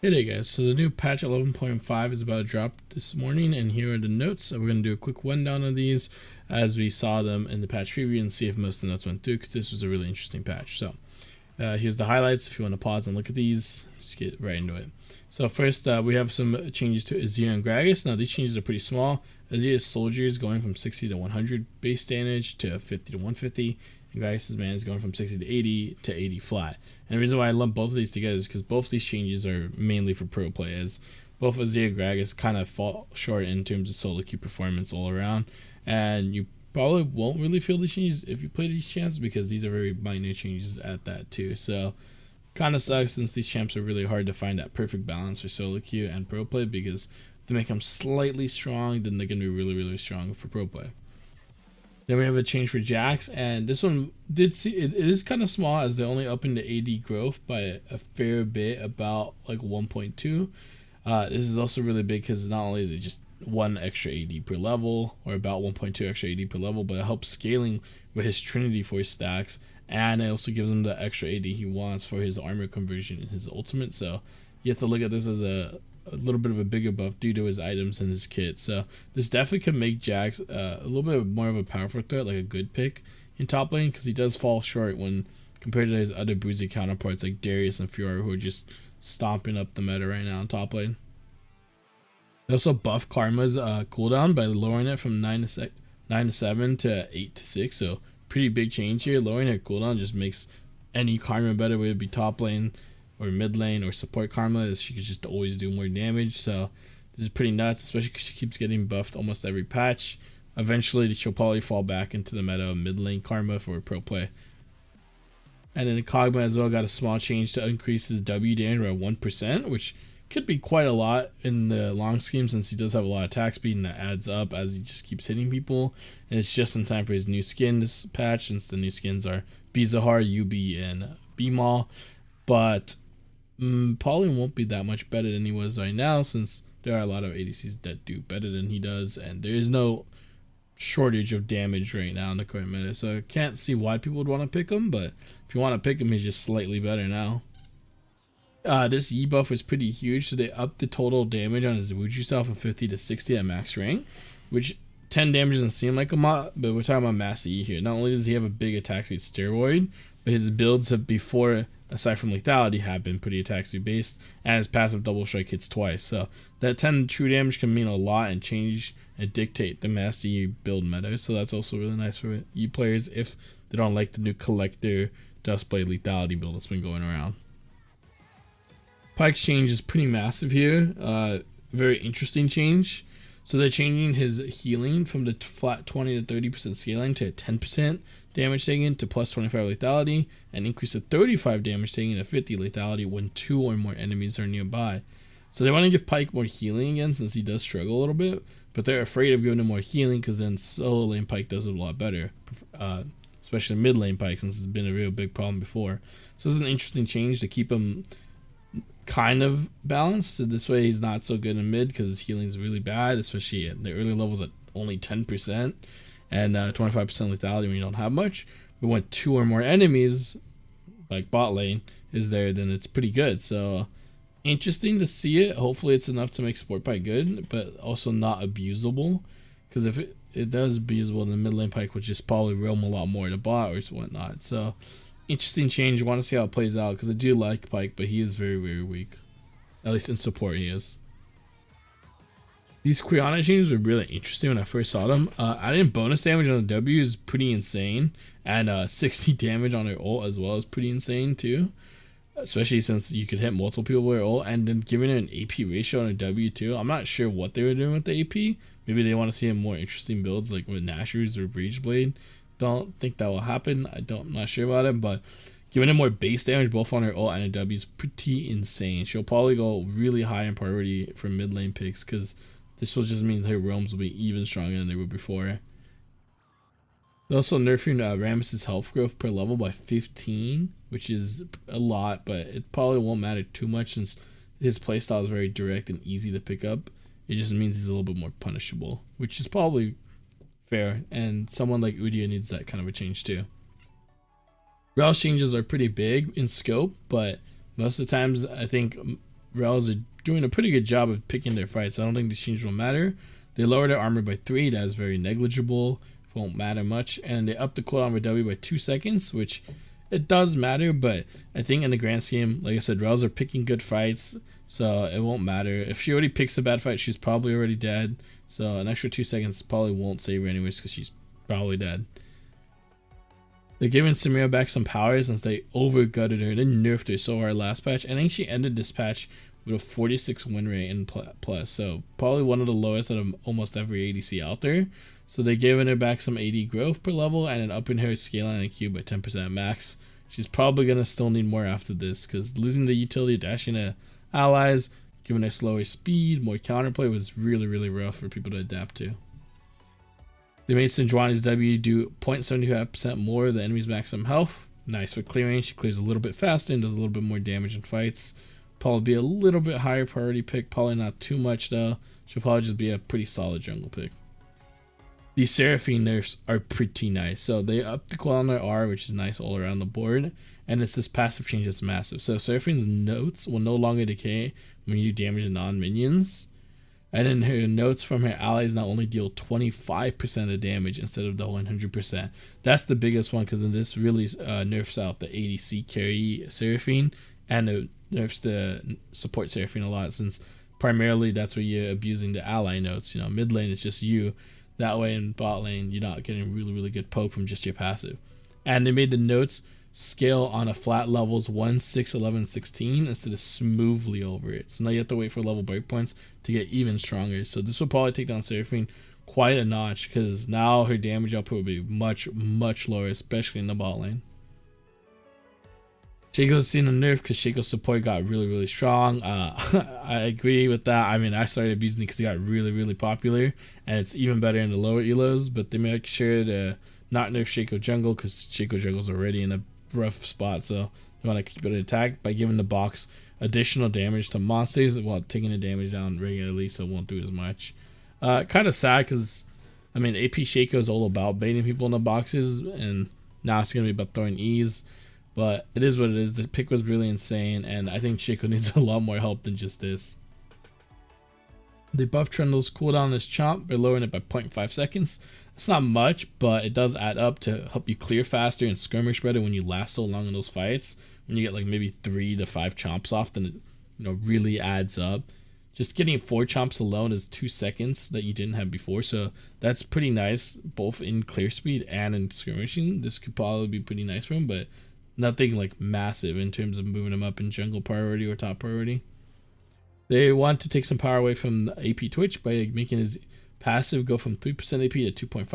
Hey there guys, so the new patch 11.5 is about to drop this morning, and here are the notes. So we're going to do a quick rundown of these as we saw them in the patch preview and see if most of the notes went through, because this was a really interesting patch. So here's the highlights. If you want to pause and look at these, just get right into it. So first we have some changes to Azir and Gragas. Now these changes are pretty small. Azir's soldiers going from 60 to 100 base damage to 50 to 150. And Gragas' man is going from 60 to 80 to 80 flat. And the reason why I lump both of these together is because both of these changes are mainly for pro players. Both Azir and Gragas kind of fall short in terms of solo queue performance all around. And you probably won't really feel the changes if you play these champs, because these are very minor changes at that too. So kind of sucks, since these champs are really hard to find that perfect balance for solo queue and pro play, because to make them slightly strong, then they're going to be really strong for pro play. Then we have a change for Jax, and this one did see it is kind of small, as they only upping the AD growth by a fair bit, about like 1.2. This is also really big because not only is it just 1 extra AD per level, or about 1.2 extra AD per level, but it helps scaling with his Trinity Force stacks, and it also gives him the extra AD he wants for his armor conversion in his ultimate. So you have to look at this as a little bit of a bigger buff due to his items and his kit. So this definitely could make Jax a little bit more of a powerful threat, like a good pick in top lane, because he does fall short when compared to his other bruiser counterparts like Darius and Fiora, who are just stomping up the meta right now in top lane. They also buff Karma's cooldown by lowering it from 9 to 7 to 8 to 6. So pretty big change here. Lowering her cooldown just makes any Karma better, whether it be top lane or mid lane or support Karma, as she could just always do more damage. So this is pretty nuts, especially because she keeps getting buffed almost every patch. Eventually she'll probably fall back into the meta of mid lane Karma for pro play. And then Kog'Maw as well got a small change to increase his W damage by 1%, which could be quite a lot in the long scheme, since he does have a lot of attack speed, and that adds up as he just keeps hitting people. And it's just in time for his new skin this patch, since the new skins are Bizahar, UB, and B-Maul. But probably won't be that much better than he was right now, since there are a lot of ADCs that do better than he does, and there is no shortage of damage right now in the current meta. So I can't see why people would want to pick him, but if you want to pick him, he's just slightly better now. This E buff was pretty huge, so they upped the total damage on his Wuju style from 50 to 60 at max rank, which 10 damage doesn't seem like a lot, but we're talking about mass E here. Not only does he have a big attack speed steroid, but his builds have before, aside from lethality, have been pretty attack speed based, and his passive double strike hits twice. So that 10 true damage can mean a lot and change and dictate the mass E build meta. So that's also really nice for E players if they don't like the new collector Duskblade lethality build that's been going around. Pyke's change is pretty massive here. Very interesting change. So they're changing his healing from the flat 20 to 30% scaling to 10% damage taken to plus 25 lethality, and increase to 35 damage taken to 50 lethality when 2 or more enemies are nearby. So they want to give Pyke more healing again, since he does struggle a little bit, but they're afraid of giving him more healing, because then solo lane Pyke does it a lot better, especially mid lane Pyke, since it's been a real big problem before. So this is an interesting change to keep him kind of balanced, so this way he's not so good in mid, because his healing is really bad, especially at the early levels at only 10% and 25% lethality when you don't have much. But when 2 or more enemies, like bot lane, is there, then it's pretty good. So interesting to see it. Hopefully it's enough to make support Pyke good, but also not abusable, because if it does abusable, then the mid lane Pyke would just probably roam a lot more to bot or whatnot. So interesting change. I want to see how it plays out, because I do like Pyke, but he is very weak. At least in support he is. These Quiana changes were really interesting when I first saw them. Adding bonus damage on the W is pretty insane, and 60 damage on her ult as well is pretty insane too. Especially since you could hit multiple people with her ult, and then giving her an AP ratio on her W too. I'm not sure what they were doing with the AP. Maybe they want to see more interesting builds like with Nashor's or Rageblade. Don't think that will happen. I'm not sure about it, but giving her more base damage both on her ult and her W is pretty insane. She'll probably go really high in priority for mid lane picks, because this will just mean her roams will be even stronger than they were before. They're also nerfing Rammus's health growth per level by 15, which is a lot, but it probably won't matter too much, since his playstyle is very direct and easy to pick up. It just means he's a little bit more punishable, which is probably fair, and someone like Udyr needs that kind of a change too. Rouse changes are pretty big in scope, but most of the times I think Rels are doing a pretty good job of picking their fights. I don't think these changes will matter. They lowered their armor by 3. That is very negligible. It won't matter much. And they upped the cooldown for W by 2 seconds, which it does matter, but I think in the grand scheme, like I said, Rels are picking good fights, so it won't matter. If she already picks a bad fight, she's probably already dead. So an extra 2 seconds probably won't save her anyways because she's probably dead. They're giving Samira back some power since they over-gutted her. They nerfed her so hard last patch. I think she ended this patch with a 46 win rate in plus. So probably one of the lowest out of almost every ADC out there. So they're giving her back some AD growth per level and then upping her scaling IQ by 10% max. She's probably going to still need more after this because losing the utility dashing to allies, giving her slower speed, more counterplay was really, really rough for people to adapt to. They made Sejuani's W do 0.75% more of the enemy's maximum health. Nice for clearing. She clears a little bit faster and does a little bit more damage in fights. Probably be a little bit higher priority pick. Probably not too much though. She'll probably just be a pretty solid jungle pick. These Seraphine Nerfs are pretty nice. So they upped the cooldown on their R, which is nice all around the board. And it's this passive change that's massive. So Seraphine's notes will no longer decay when you do damage to non-minions. And then her notes from her allies now only deal 25% of the damage instead of the 100%. That's the biggest one because this really nerfs out the ADC carry Seraphine, and it nerfs the support Seraphine a lot since primarily that's where you're abusing the ally notes. You know, mid lane is just you. That way in bot lane, you're not getting really, really good poke from just your passive. And they made the notes scale on a flat levels 1, 6, 11, 16 instead of smoothly over it. So now you have to wait for level breakpoints to get even stronger. So this will probably take down Seraphine quite a notch because now her damage output will be much, much lower, especially in the bot lane. Shaco's seen a nerf because Shaco's support got really, really strong. I agree with that. I mean, I started abusing it because it got really, really popular, and it's even better in the lower elos. But they make sure to not nerf Shaco jungle because Shaco jungle's already in a rough spot. So you want to keep it attack by giving the box additional damage to monsters while taking the damage down regularly, so it won't do as much. Kind of sad because I mean, AP Shaco is all about baiting people in the boxes, and now it's gonna be about throwing E's. But it is what it is. The pick was really insane, and I think Shaco needs a lot more help than just this. They buffed Trundle's cooldown as Chomp by lowering it by 0.5 seconds. It's not much, but it does add up to help you clear faster and skirmish better when you last so long in those fights. When you get like maybe 3 to 5 chomps off, then it really adds up. Just getting 4 chomps alone is 2 seconds that you didn't have before, so that's pretty nice, both in clear speed and in skirmishing. This could probably be pretty nice for him, but nothing like massive in terms of moving him up in jungle priority or top priority. They want to take some power away from the AP Twitch by making his passive go from 3% AP to 2.5%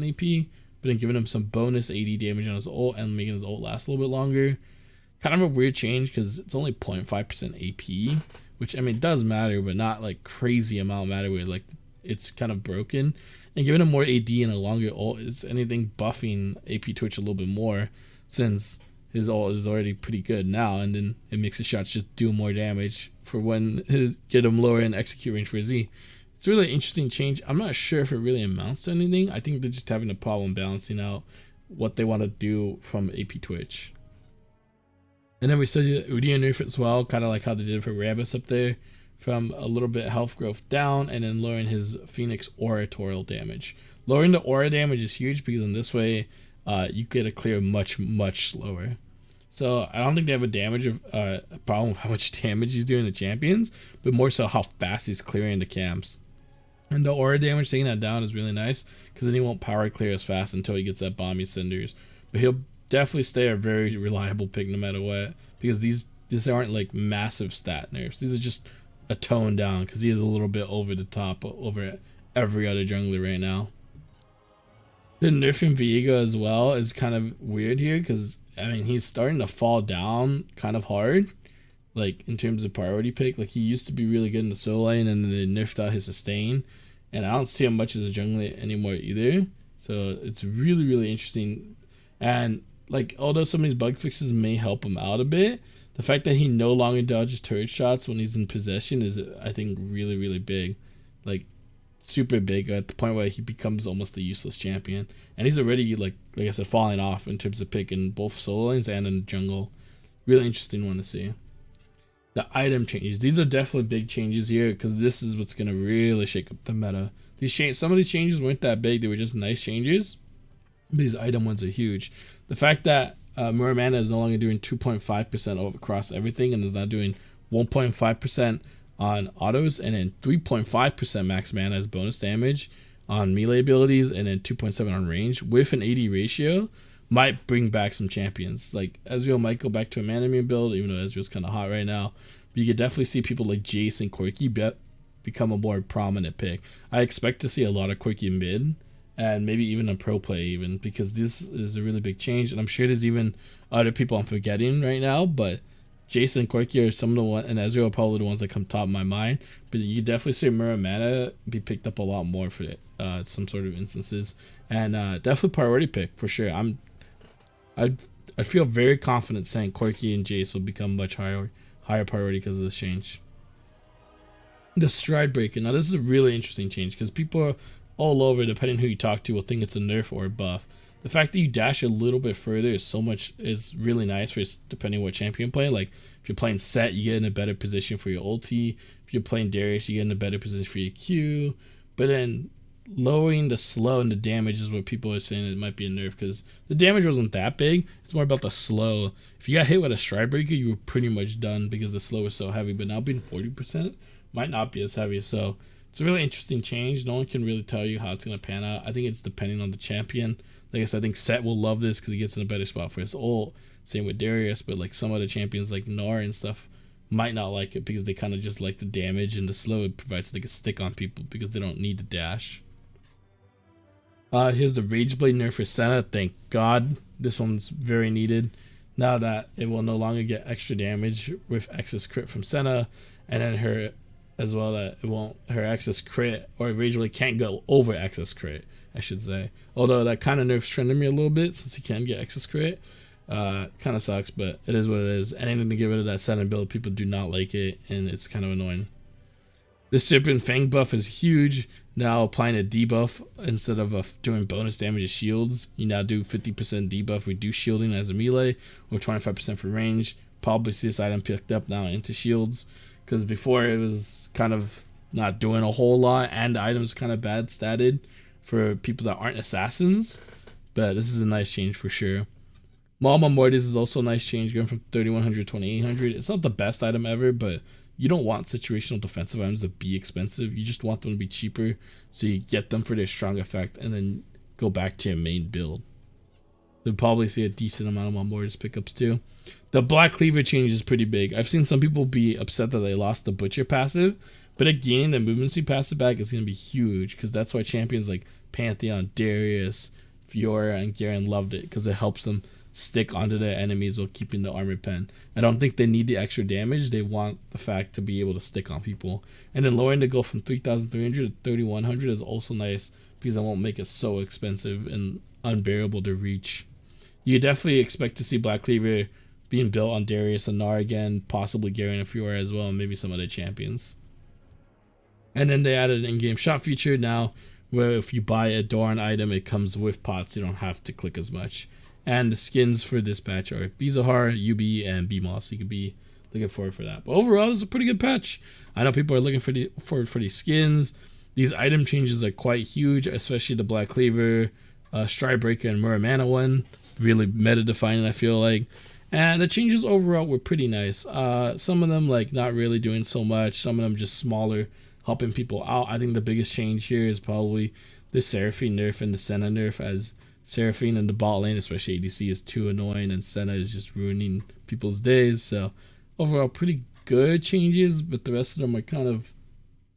AP, but then giving him some bonus AD damage on his ult and making his ult last a little bit longer. Kind of a weird change because it's only 0.5% AP, which I mean does matter, but not like crazy amount matter where like it's kind of broken. And giving him more AD and a longer ult is anything buffing AP Twitch a little bit more, since his ult is already pretty good now, and then it makes his shots just do more damage for when get him lower in execute range for Z. It's really an interesting change. I'm not sure if it really amounts to anything. I think they're just having a problem balancing out what they want to do from AP Twitch. And then we saw the Udyr nerf as well, kind of like how they did for Rabus up there, from a little bit health growth down and then lowering his Phoenix oratorial damage. Lowering the aura damage is huge because in this way you get a clear much slower. So I don't think they have a problem with how much damage he's doing to champions, but more so how fast he's clearing the camps. And the aura damage, taking that down is really nice because then he won't power clear as fast until he gets that Bomby Cinders. But he'll definitely stay a very reliable pick no matter what, because these aren't like massive stat nerfs. These are just a tone down because he is a little bit over the top over every other jungler right now. The nerfing Viego as well is kind of weird here because I mean he's starting to fall down kind of hard, like in terms of priority pick. Like he used to be really good in the solo lane, and then they nerfed out his sustain, and I don't see him much as a jungler anymore either. So it's really interesting. And like although some of these bug fixes may help him out a bit, the fact that he no longer dodges turret shots when he's in possession is I think really big, like super big, at the point where he becomes almost a useless champion. And he's already like I said falling off in terms of pick in both solo lanes and in jungle. Really interesting one to see. The item changes. These are definitely big changes here because this is what's going to really shake up the meta. Some of these changes weren't that big. They were just nice changes. These item ones are huge. The fact that Muramana is no longer doing 2.5% across everything and is now doing 1.5% on autos and then 3.5% max mana as bonus damage on melee abilities and then 2.7 on range with an 80 ratio might bring back some champions. Like Ezreal might go back to a mana immune build, even though Ezreal's kind of hot right now. But you could definitely see people like Jace and Quirky become a more prominent pick. I expect to see a lot of Quirky mid and maybe even a pro play even, because this is a really big change. And I'm sure there's even other people I'm forgetting right now, but Jason and Quirky are some of the ones, and Ezreal are probably the ones that come top of my mind. But you definitely see Muramana be picked up a lot more for some sort of instances, and definitely priority pick for sure. I feel very confident saying Quirky and Jace will become much higher priority because of this change. The stride breaker. Now this is a really interesting change because people are all over, depending who you talk to, will think it's a nerf or a buff. The fact that you dash a little bit further is really nice for depending what champion you play. Like if you're playing Set, you get in a better position for your ulti. If you're playing Darius, you get in a better position for your Q. But then lowering the slow and the damage is what people are saying it might be a nerf, because the damage wasn't that big. It's more about the slow. If you got hit with a stride breaker, you were pretty much done because the slow was so heavy. But now being 40% might not be as heavy. So it's a really interesting change. No one can really tell you how it's going to pan out. I think it's depending on the champion. Like I said, I think Set will love this because he gets in a better spot for his ult. Same with Darius, but like some other champions like Gnar and stuff might not like it because they kind of just like the damage, and the slow it provides like a stick on people because they don't need to dash. Here's the Rageblade Nerf for Senna. Thank God. This one's very needed. Now that it will no longer get extra damage with excess crit from Senna, and then her as well, that her excess crit or Rageblade can't go over excess crit, I should say. Although that kind of nerfs trending me a little bit since he can get excess crit. Kind of sucks, but it is what it is. Anything to get rid of that Senna build, people do not like it, and it's kind of annoying. The Serpent Fang buff is huge. Now applying a debuff instead of doing bonus damage to shields, you now do 50% debuff, reduce shielding as a melee, or 25% for range. Probably see this item picked up now into shields, because before it was kind of not doing a whole lot, and the item's kind of bad statted for people that aren't assassins. But this is a nice change for sure. Malma Mortis is also a nice change, going from 3100 to 2800. It's not the best item ever, but you don't want situational defensive items to be expensive. You just want them to be cheaper, so you get them for their strong effect and then go back to your main build. You'll probably see a decent amount of Malmortis pickups too. The Black Cleaver change is pretty big. I've seen some people be upset that they lost the Butcher passive, but again, the movement speed passive back is going to be huge, because that's why champions like Pantheon, Darius, Fiora, and Garen loved it, because it helps them stick onto their enemies while keeping the armor pen. I don't think they need the extra damage. They want the fact to be able to stick on people. And then lowering the goal from 3,300 to 3,100 is also nice, because it won't make it so expensive and unbearable to reach. You definitely expect to see Black Cleaver being built on Darius and Gnar again, possibly Garen and Fiora as well, and maybe some other champions. And then they added an in-game shop feature now, where if you buy a Doran item, it comes with pots. You don't have to click as much. And the skins for this patch are Bizahar, UB, and BMOS. So you could be looking forward for that. But overall, this is a pretty good patch. I know people are looking for these skins. These item changes are quite huge, especially the Black Cleaver, Stride Breaker, and Muramana one. Really meta-defining, I feel like. And the changes overall were pretty nice. Some of them like not really doing so much. Some of them just smaller, helping people out. I think the biggest change here is probably the Seraphine Nerf and the Senna Nerf, as Seraphine in the bot lane, especially ADC, is too annoying, and Senna is just ruining people's days. So overall, pretty good changes, but the rest of them are kind of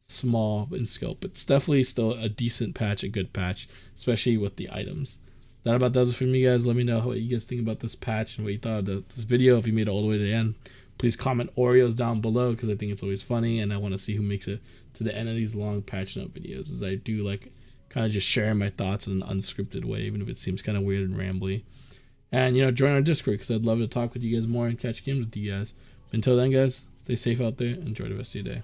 small in scope. But it's definitely still a decent patch, a good patch, especially with the items. That about does it for me, guys. Let me know what you guys think about this patch and what you thought of this video. If you made it all the way to the end, please comment Oreos down below, because I think it's always funny, and I want to see who makes it to the end of these long patch note videos, as I do like kind of just sharing my thoughts in an unscripted way, even if it seems kind of weird and rambly. And, join our Discord, because I'd love to talk with you guys more and catch games with you guys. But until then, guys, stay safe out there. Enjoy the rest of your day.